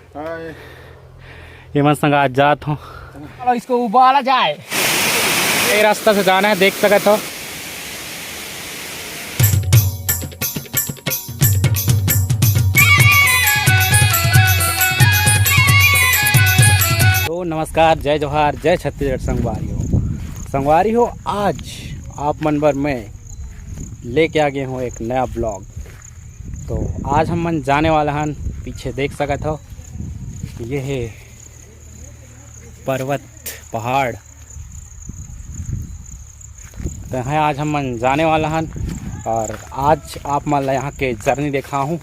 ये मन संग आज जात हूँ। चलो इसको उबाला जाए। ये रास्ता से जाना है, देख सकत हो। तो नमस्कार, जय जोहार, जय छत्तीसगढ़ संगवारी हो। आज आप मन बर मैं लेके आ गए हूँ एक नया ब्लॉग। तो आज हम मन जाने वाला हन, पीछे देख सकत हो, ये है पर्वत पहाड़। तो यहाँ आज हम मन जाने वाला हन और आज आप मन यहाँ के जर्नी देखा हूँ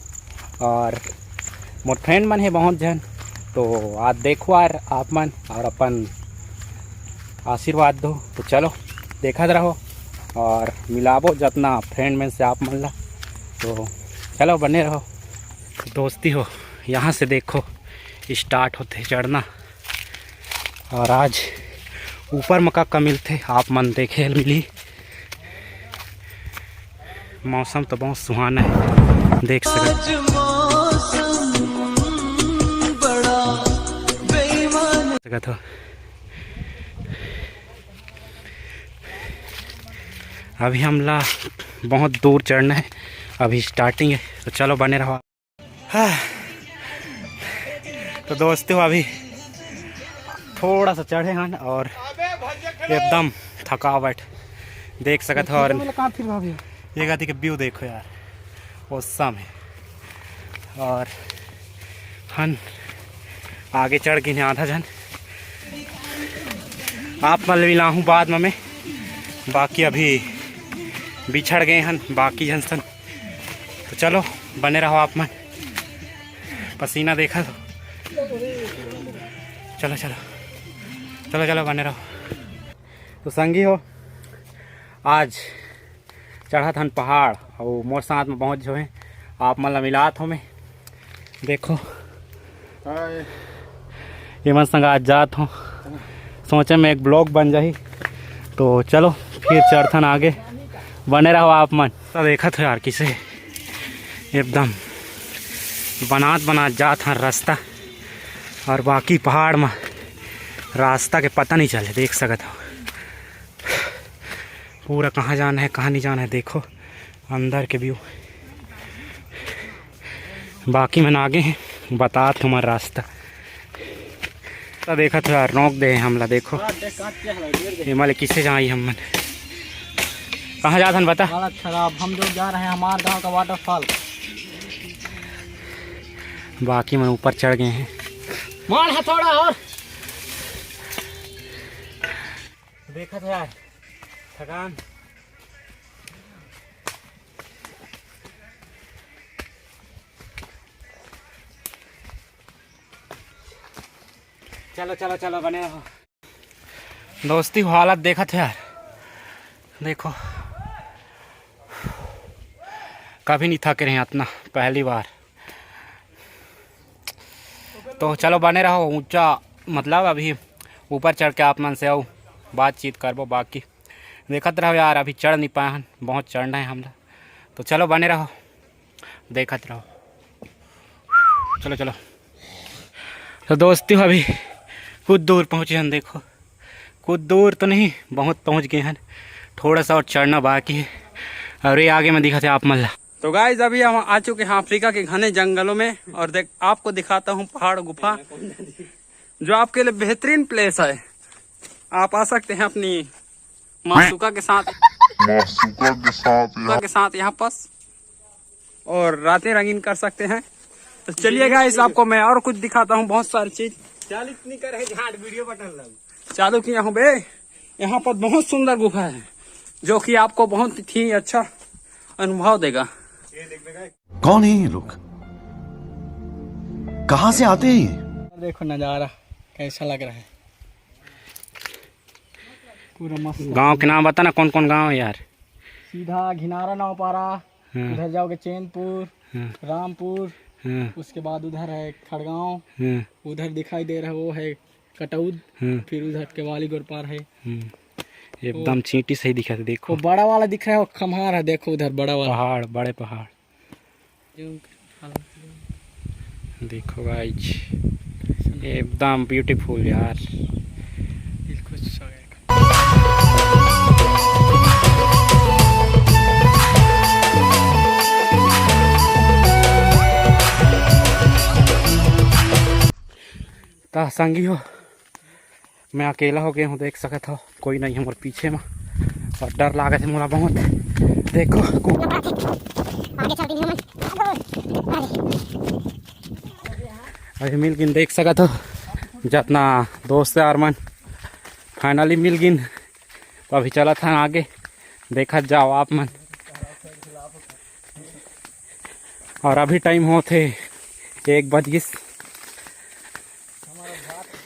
और मोर फ्रेंड मन है बहुत जन। तो आज देखो यार आप मन और अपन आशीर्वाद दो। तो चलो देखत रहो और मिलाबो जितना फ्रेंड में से आप मन ला। तो चलो बने रहो। दोस्ती हो, यहाँ से देखो स्टार्ट होते चढ़ना और आज ऊपर मका का मिलते आप मन देखे मिली। मौसम तो बहुत सुहाना है, देख सकते हो। अभी हमला बहुत दूर चढ़ना है, अभी स्टार्टिंग है। तो चलो बने रहो। हाँ। तो दोस्तों अभी थोड़ा सा चढ़े हैं और एकदम थकावट देख सकते हो। और ये गति के व्यू देखो यार, औसम है। और हम आगे चढ़ गए आधा जन, आप मन मिला हूँ बाद में। बाकी अभी बिछड़ गए हैं बाकी जन सन। तो चलो बने रहो आप मन। पसीना देखा तो चलो चलो चलो चलो बने रहो। तो संगी हो, आज चढ़ा था पहाड़ और मोर साथ में पहुँच जो है आप मतलब मिलात हो। मैं देखो ये मन संग आज जात हूँ, सोचे में एक ब्लॉग बन जाही। तो चलो फिर चढ़थन आगे, बने रहो आप मन। तो देखा था यार किसे एकदम बनात जात हैं रास्ता, और बाकी पहाड़ में रास्ता के पता नहीं चले। देख सकते हो पूरा कहाँ जाना है कहाँ नहीं जाना है। देखो अंदर के व्यू, बाकी मन आगे हैं बता तुम्हारा रास्ता। तो देखा था यार रोक दे हमला। देखो हिमालय किसे जाई हम मन, कहाँ जाते हैं बता। खराब हम जो जा रहे हैं हमारे गांव का वाटरफॉल। बाकी मन ऊपर चढ़ गए हैं। मान है थोड़ा और। देखा था यार थकान। चलो चलो चलो बने रहो। दोस्ती हालत देखा था यार, देखो कभी नहीं थके रहे इतना, पहली बार। तो चलो बने रहो। ऊंचा मतलब अभी ऊपर चढ़ के आप मन से आओ बातचीत करबो। बाकी देखत रहो यार, अभी चढ़ नहीं पाए हैं, बहुत चढ़ना है हमरा। तो चलो बने रहो देखत रहो। चलो चलो। तो दोस्तों अभी कुछ दूर पहुँचे हैं, देखो कुछ दूर तो नहीं बहुत पहुँच गए हैं, थोड़ा सा और चढ़ना बाकी है। और ये आगे में दिखा था आप मल्ला। तो गाइस अभी हम आ चुके हैं अफ्रीका के घने जंगलों में और आपको दिखाता हूँ पहाड़ गुफा, जो आपके लिए बेहतरीन प्लेस है। आप आ सकते हैं अपनी मासूका के साथ यहाँ पास और रातें रंगीन कर सकते हैं। तो चलिए गाइस आपको मैं और कुछ दिखाता हूँ, बहुत सारी चीज चालू किया हूँ बे। यहाँ पर बहुत सुंदर गुफा है जो कि आपको बहुत ही अच्छा अनुभव देगा। कौन है ये लोग, कहाँ से आते हैं? देखो नजारा कैसा लग रहा है, पूरा मस्त। गांव के नाम बता ना, कौन कौन गांव है यार। सीधा घिनारा नौपारा, उधर जाओगे चैनपुर, रामपुर, उसके बाद उधर है खड़गांव, उधर दिखाई दे रहा है वो है कटौद, फिर उधर केवाली गुरपार है। एकदम चींटी सही दिखा था। देखो वो बड़ा वाला दिख रहा है, वो खम्हार है। देखो उधर बड़ा वाला पहाड़, बड़े पहाड़ देखो गाइस। एकदम ब्यूटीफुल यार। दिल खुश हो गया। ता संगी हो, मैं अकेला हो गया हूँ, देख सकत हो कोई नहीं हमारे पीछे में और डर लागत है मोला बहुत। देखो अभी मिल गिन, देख सकत हो जितना दोस्त यार मन फाइनली मिल गिन। तो अभी चला था आगे, देखत जाओ आप मन। और अभी टाइम होते 1:20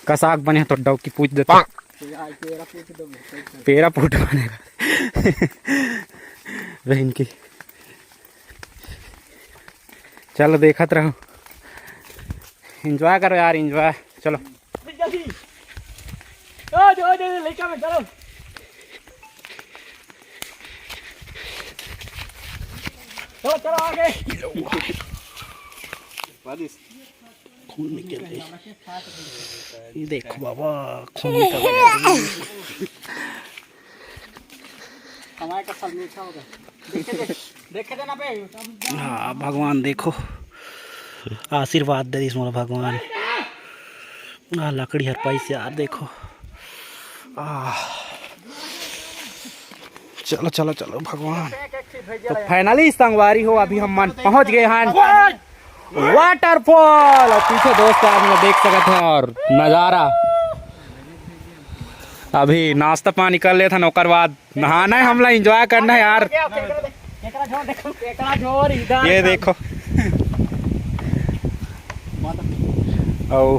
का साग बने तो डौकी पूछ देता पेरा फूट बनेगा बहन की। चलो देखत रहो, एंजॉय करो यार, एंजॉय। चलो चलो चलो चलो आगे। खून निकल गया, ये देखो बाबा खून निकल गया। कमाई का फल मीठा होगा। देखे देना पे। हाँ भगवान देखो आशीर्वाद दे इस मोला भगवान। लकड़ी हर पैसे यार देखो। चलो चलो चलो भगवान। तो फाइनली संगवारी हो, अभी हम मन पहुंच गए हैं वाटरफॉल। और पीछे दोस्त यार हम देख सकते हैं और नज़ारा। अभी नाश्ता पानी कर लेते हैं, ओकर बाद नहाना है, हमला एंजॉय करना है यार। ये देखो और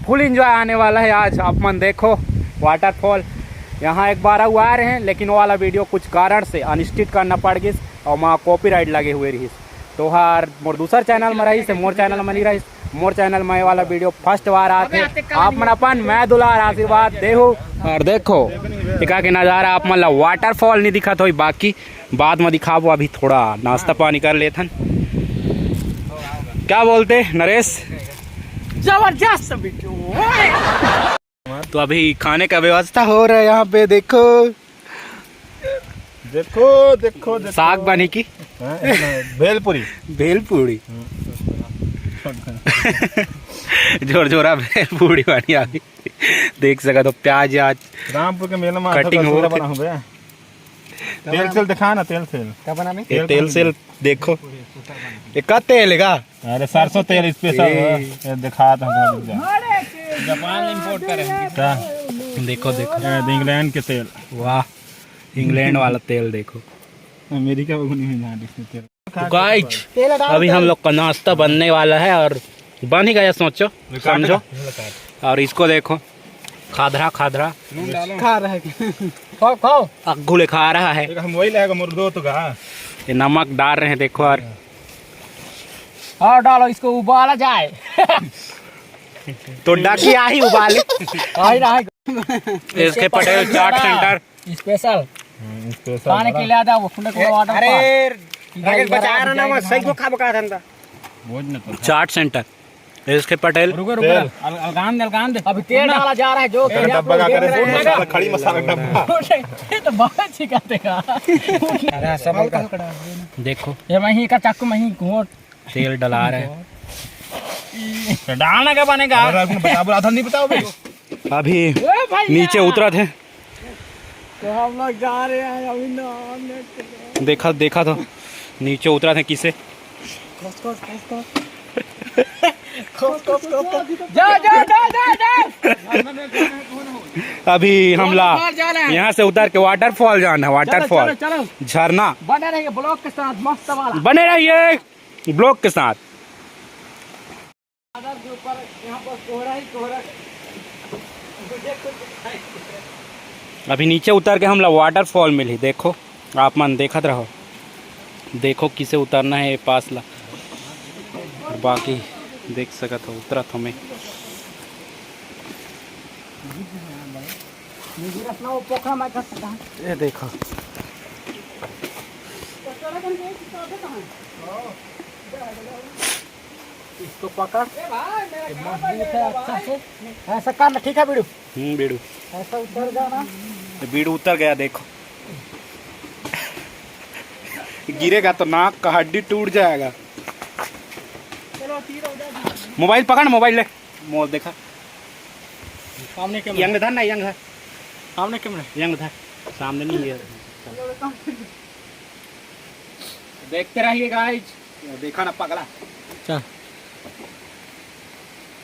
फुल एंजॉय आने वाला है आज। आप मन देखो वाटरफॉल यहाँ एक बार हुआ रहे हैं, लेकिन वो वाला वीडियो कुछ कारण से अनिश्चित करना पड़ गई और वहाँ कॉपीराइट लगे हुए रही। तो हर मोर दूसर चैनल में रही से, मोर चैनल में नहीं रही। मोर चैनल में वाला वीडियो फर्स्ट बार आते आप मन अपन मैं दुलार आशीर्वाद देहू। और देखो टिका के नज़ारा आप मन ला वाटरफॉल नहीं दिखा तो बाकी बाद में दिखाबो। अभी थोड़ा नाश्ता पानी कर लेथन, क्या बोलते नरेश? जबरदस्त। तो अभी खाने का व्यवस्था हो रहा है यहाँ पे। देखो देखो देखो देखो साग बनी की भेलपुरी भेलपूड़ी जोर जोरा भेलपूड़ी बनी अभी देख सका। तो प्याज आज रामपुर के मेला में कटिंग हो बना हुआ। तेल सेल दिखा ना, तेल सेल क्या बना में? ये तेल सेल देखो, ये का तेल है का? अरे सरसों तेल स्पेशल दिखा था। जापान इंपोर्ट करे। देखो देखो इंग्लैंड के तेल। वाह, इंग्लैंड वाला तेल देखो। अमेरिका में नहीं है इसमें तेल। तो गाइस अभी हम लोग का नाश्ता बनने वाला है और बन ही गया, सोचो समझो। और इसको देखो खादरा खादरा खा रहा है। खाओ खाओ। अग्गू खा रहा है। हम वही लेगा मुर्दो तो कहा ये नमक डाल रहे हैं देखो। और डालो इसको, उबाला जाए। तो डकिया ही उबाले। आई रहा है इसके पटेल चाट सेंटर स्पेशल खाने के लिए आता वो वाटर। अरे बचा रहा ना, मैं सही को खा बका था। चाट सेंटर इसके पटेल। रुको रुको अलगान अलगान दे। अभी तेल डाला जा रहा है जो डब्बा का करे मसाला, खड़ी मसाला डब्बा। ये तो बहुत छिकाते का। अरे सब हल्का देखो ये मही का चाकू मही घोट तेल डला रहे हैं। डालना क्या बनेगा? आधा नहीं बताओ अभी नीचे उतरा थे तो हम लोग जा रहे हैं अभी ना। देखा देखा तो नीचे उतरा थे किसे। जा जा जा जा जा। अभी हमला यहाँ से उतर के वाटरफॉल जाना है। वाटरफॉल चलो झरना। बने रहिए ब्लॉक के साथ मस्त वाला। बने रहिए ब्लॉक के साथ। के ऊपर यहाँ पर कोहरा ही कोहरा। अभी नीचे उतर के हमला वाटरफॉल मिली। देखो आप मन देखत रहो, देखो किसे उतरना है पास ला। बाकी देख सकत हो उतरत हमें। ये देखो इसको पकड़, ये मजबूत है अच्छा से, ऐसा करना, ठीक है बीड़ू, बीड़ू ऐसा उतर जाना। बीड़ू उतर गया, देखो गिरेगा तो नाक का हड्डी टूट जाएगा। मोबाइल पकड़, मोबाइल ले, मोबाइल देखा सामने कैमरा, यंग धर ना, यंग धर, सामने कैमरा, यंग धर, सामने नहीं है। देखते रहिए गाइस, देखा ना पगला, चल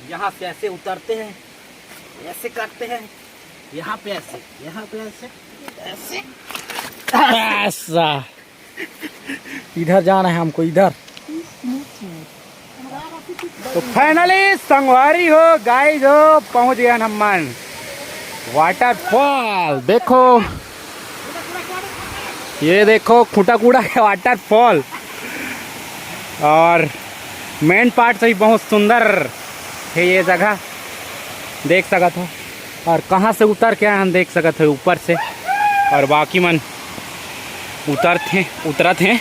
यहाँ से ऐसे उतरते हैं, ऐसे करते हैं, यहाँ पे ऐसे, यहाँ पे ऐसे, ऐसे ऐसा इधर जाना है हमको, इधर। तो फाइनली संगवारी हो गाइस हो पहुंच गया हम वाटरफॉल। देखो ये देखो खुटाकुड़ा के वाटरफॉल, और मेन पार्ट से ही बहुत सुंदर है ये जगह, देख सकत हो। और कहाँ से उतर के हम देख सकत हो ऊपर से, और बाकी मन उतरत हैं।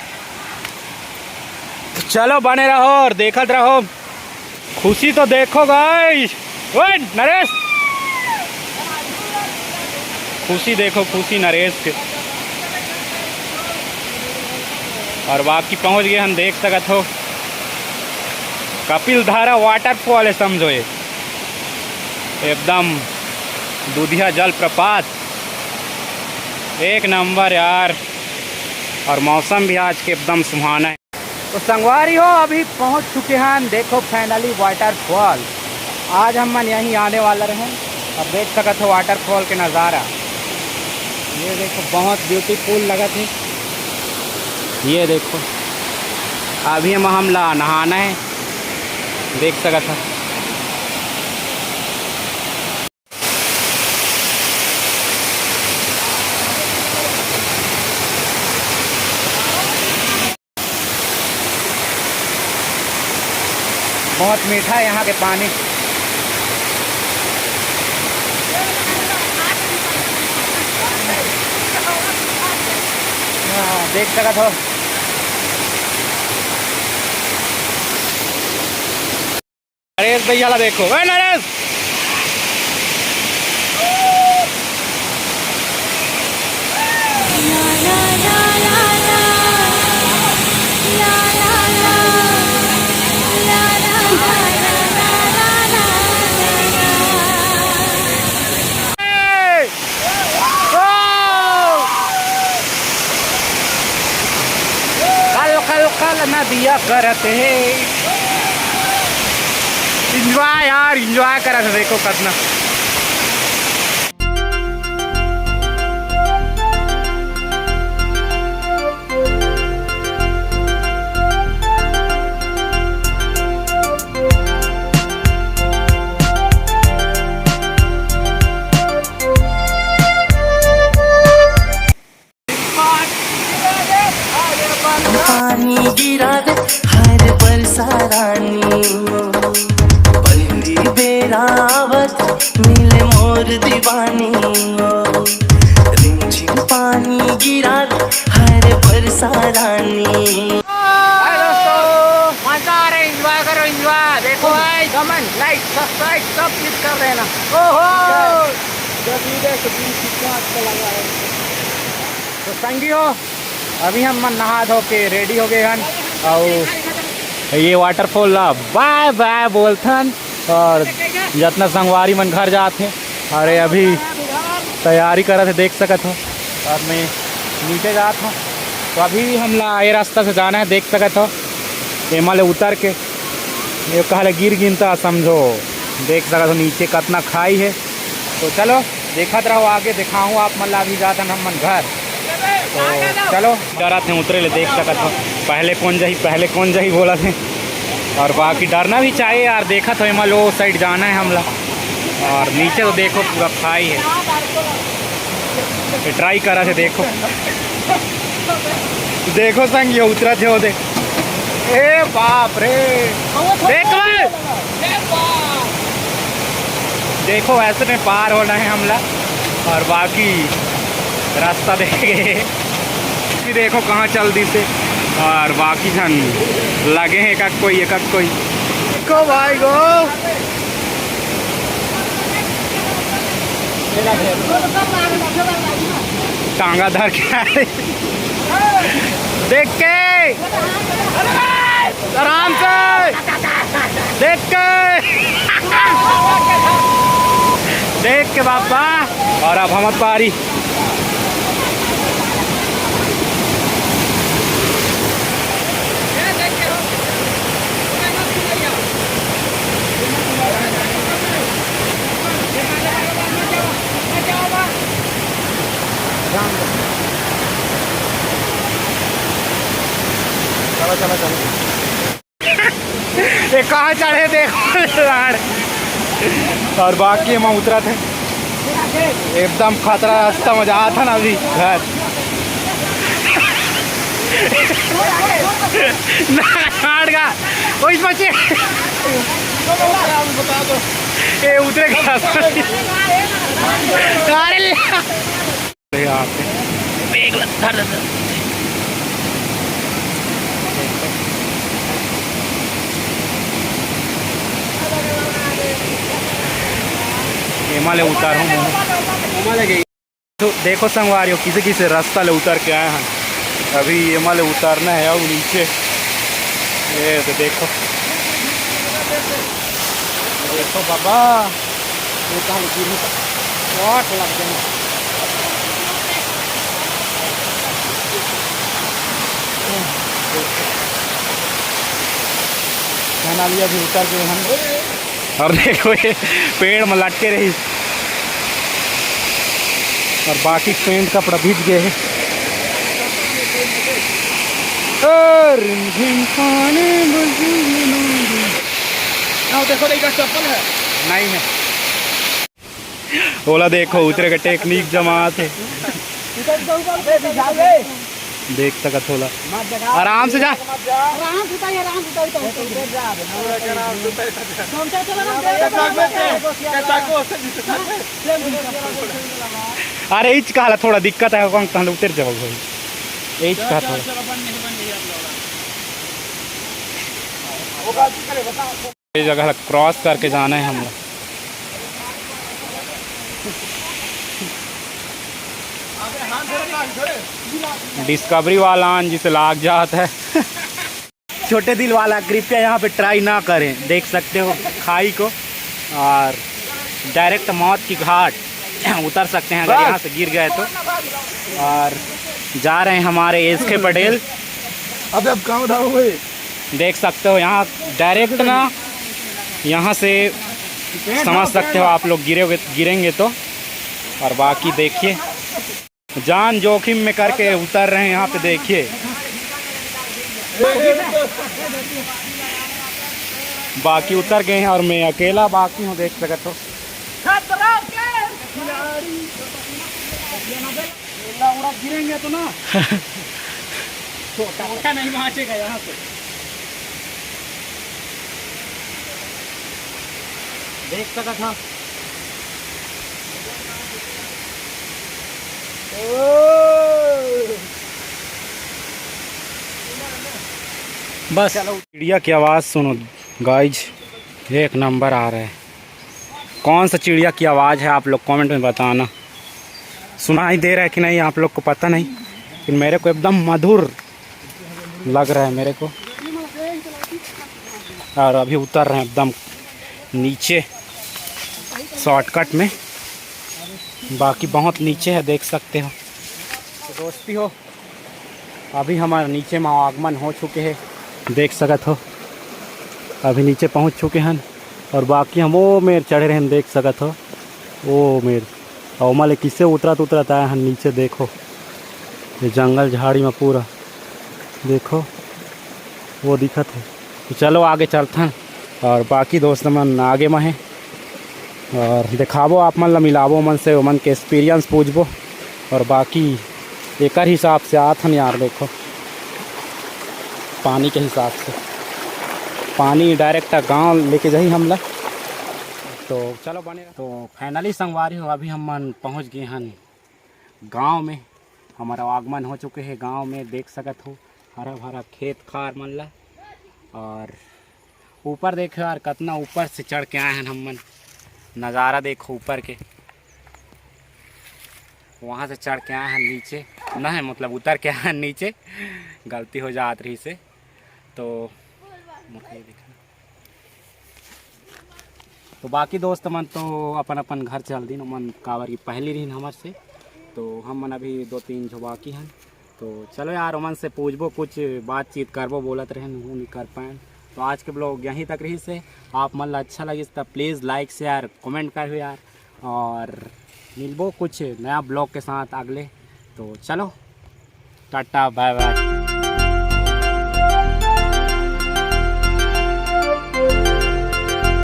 तो चलो बने रहो और देखत रहो, खुशी तो देखो गाइस। ओए नरेश, खुशी देखो, खुशी नरेश के। और बाकी पहुंच गए हम, देख सकत हो कपिल धारा वाटरफॉल है, समझो ये एकदम दूधिया जल प्रपात, एक नंबर यार। और मौसम भी आज के एकदम सुहाना है। तो संगवारी हो अभी पहुंच चुके हैं, देखो फाइनली वाटरफॉल। आज हम मन यहीं आने वाला रहे, और देख सकते हो वाटरफॉल के नज़ारा, ये देखो बहुत ब्यूटीफुल लगा थी। ये देखो अभी हम नहाना है, देख सकते हो। बहुत मीठा है यहाँ के पानी। देख सकते हो नरेश भैया ला, देखो वे नरेश, कल नदिया करते हैं इंजॉय यार, इंजॉय करा था, देखो कितना। पानी गिरा दे हर बरसा रानी, पहली बेरावत मिले मोर दीवानी। रिमझिम पानी गिरा दे हर बरसा रानी। हाय दोस्तों, मजा आ रहा है, एंजॉय करो, एंजॉय। देखो भाई कमेंट, लाइक, सब्सक्राइब सब क्लिक कर देना। ओहो कितना अच्छा लगा है। तो संगी हो अभी हम मन नहा धो के रेडी हो गए हन, और ये वाटरफॉल ला बाय बाय बोलथन। और जितना संगवारी मन घर जाते, अरे अभी तैयारी करत है, देख सकत हो। और मैं नीचे जात हूँ, तो अभी भी हम ला ये रास्ता से जाना है, देख सकत हो। एमले उतर के ये कहले गिर गिनता समझो, देख सकत हो नीचे कितना खाई है। तो चलो देखत रहो, आगे दिखाऊँ आप मन ला। अभी जाता हम मन घर, तो चलो डरा थे उतरे ले, देख सकत हो पहले कौन जही बोला थे। और बाकी डरना भी चाहिए यार, देखा तो एमल वो साइड जाना है हमला। और नीचे तो देखो पूरा खाई है, ट्राई करा थे, देखो देखो संग ये उतरा थे वो, देख ए बाप रे, देखो ऐसे में पार होना है हमला। और बाकी रास्ता देखे कि देखो कहाँ चल दी से। और बाकी जन लगे हैं एक कोई देखो भाई गो, टांगा धर के आए। देख के आराम से, देख के देख के बाबा। और अब हम पारी चलो चलो चलो। ये कहाँ चढ़े देखो लाड़। और बाकी हम उतरा थे, एकदम खतरा रास्ता मजा आया था ना अभी घर। वही बचे ये उतरे हिमालय उतार हूँ। तो देखो संगवारियों किसी किसी रास्ता ले उतर के आए हैं। अभी हिमालय उतारना है और नीचे ये तो देखो देखो बाबा, ये कहाँ गिरी बहुत लग गए। खाना भी अभी उतर गए हम। और देखो ये पेड़ में लटके रही और बाकी पेंट कपड़ा भीग गए हैं। देखो देखो चप्पल है नहीं है। बोला देखो उतरे का टेक्निक जमात है। देख सका थोड़ा आराम से जा। अरे इच का थोड़ा दिक्कत है, कौन कहाँ उतर जाओ भाई। इच का थोड़ा ये जगह क्रॉस करके जाना है हम लोग। डिस्कवरी वाला जिसे लाग जाता है। छोटे दिल वाला कृपया यहाँ पे ट्राई ना करें। देख सकते हो खाई को और डायरेक्ट मौत की घाट उतर सकते हैं अगर यहाँ से गिर गए तो। और जा रहे हैं हमारे एसके पटेल। अब कहाँ उठाओगे? देख सकते हो यहाँ डायरेक्ट ना, यहाँ से समझ सकते हो आप लोग गिरेंगे तो। और बाकी देखिए जान जोखिम में करके उतर रहे हैं यहाँ पे। देखिए बाकी उतर गए हैं और मैं अकेला बाकी हूँ। देख सकते हो गिरेंगे तो ना छोटा नहीं पहुंचेगा यहाँ से। देख सका था बस। चिड़िया की आवाज़ सुनो गाइज, एक नंबर आ रहा है। कौन सा चिड़िया की आवाज़ है आप लोग कमेंट में बताना। सुनाई दे रहा है कि नहीं आप लोग को पता नहीं, लेकिन मेरे को एकदम मधुर लग रहा है मेरे को। और अभी उतर रहे हैं एकदम नीचे शॉर्टकट में। बाकी बहुत नीचे है देख सकते हो। तो दोस्ती हो अभी हमारे नीचे में आगमन हो चुके हैं। देख सकत हो अभी नीचे पहुंच चुके हैं। और बाकी हम वो मेर चढ़े रहे हैं। देख सकत हो वो मेर और माले किससे उतरत आए हैं नीचे। देखो ये जंगल झाड़ी में पूरा देखो वो दिखत है। तो चलो आगे चलते हैं और बाकी दोस्त मन आगे में हैं और दिखाबो आप मन ला मिलाबो मन से मन के एक्सपीरियंस पूछबो। और बाकी एक हिसाब से आत हन यार। देखो पानी के हिसाब से पानी डायरेक्ट गांव लेके जाही हमला। तो चलो बने। तो फाइनली संगवारी हो अभी हम मन पहुँच गए हैं गांव में। हमारा आगमन हो चुके हैं गांव में। देख सकत हो हरा भरा खेत खार मन ला और ऊपर देखो यार कितना ऊपर से चढ़ के आए हैं हम मन। नज़ारा देखो ऊपर के, वहाँ से चढ़ के आए हैं नीचे, नहीं मतलब उतर के आए हैं नीचे, गलती हो जात रही से। तो तो बाकी दोस्त मन तो अपन अपन घर चल दी मन, कावर की पहली रही हमार से। तो हम मन अभी 2-3 जो बाकी हैं। तो चलो यार उमन से पूछबो, कुछ बातचीत करबो, बोलत रहे नहीं कर पाए। तो आज के ब्लॉग यहीं तक रही से। आप मन अच्छा लगे तो प्लीज़ लाइक शेयर कमेंट करो यार, और मिलबो कुछ नया ब्लॉग के साथ अगले। तो चलो टाटा बाय बाय।